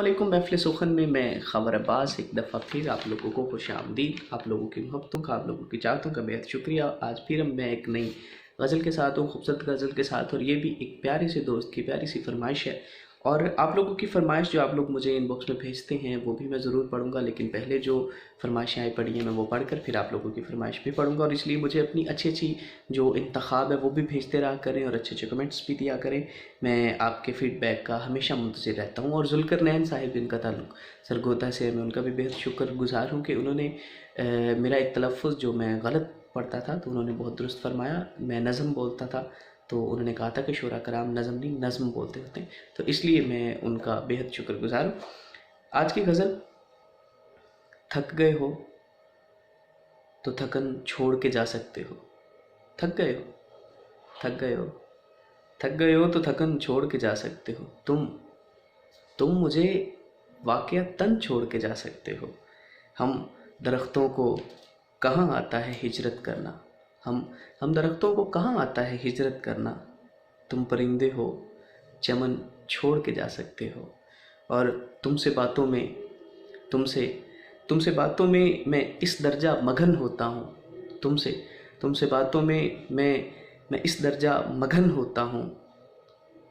अस्सलामुअलैकुम। महफ़िल सुख़न में मैं ख़बर अब्बास एक दफ़ा फिर आप लोगों को खुशामदीद। आप लोगों की मोहब्बतों का, आप लोगों की चाहतों का बेहद शुक्रिया। आज फिर मैं एक नई गज़ल के साथ हूँ, खूबसूरत गज़ल के साथ, और ये भी एक प्यारे से दोस्त की प्यारी सी फरमाइश है। और आप लोगों की फरमाइश जो आप लोग मुझे इनबॉक्स में भेजते हैं वो भी मैं ज़रूर पढ़ूँगा, लेकिन पहले जो फरमाइशें आई पड़ी हैं मैं वो पढ़ कर फिर आप लोगों की फरमाइश भी पढ़ूँगा। और इसलिए मुझे अपनी अच्छी अच्छी जो इंतखाब है वो भी भेजते रहा करें और अच्छे अच्छे कमेंट्स भी दिया करें। मैं आपके फ़ीडबैक का हमेशा मुंतज़िर रहता हूँ। और ज़ुल्करनैन साहिब, जिनका ताल्लुक़ सरगोदा से है, मैं उनका भी बेहद शुक्रगुज़ार हूँ कि उन्होंने मेरा एक तलफ़्फ़ुज़ जो मैं गलत पढ़ता था तो उन्होंने बहुत दुरुस्त फरमाया। मैं नज़म बोलता था तो उन्होंने कहा था कि शोरा कराम नज़म नहीं नज़्म बोलते होते हैं, तो इसलिए मैं उनका बेहद शुक्रगुज़ार हूँ। आज की गज़ल, थक गए हो तो थकन छोड़ के जा सकते हो। थक गए हो, थक गए हो, थक गए हो तो थकन छोड़ के जा सकते हो। तुम मुझे वाक़या तन छोड़ के जा सकते हो। हम दरख्तों को कहाँ आता है हिजरत करना। हम दरख्तों को कहाँ आता है हिजरत करना। तुम परिंदे हो, चमन छोड़ के जा सकते हो। और तुमसे बातों में तुमसे तुमसे बातों में मैं इस दर्जा मगन होता हूँ। तुमसे तुमसे बातों में मैं इस दर्जा मगन होता हूँ।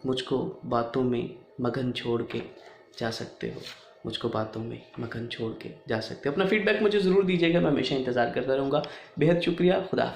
मुझको बातों में मगन छोड़ के जा सकते हो। मुझको बातों में मगन छोड़ के जा सकते हो। अपना फ़ीडबैक मुझे ज़रूर दीजिएगा, मैं हमेशा इंतज़ार करता रहूँगा। बेहद शुक्रिया। खुदा हाफ़िज़।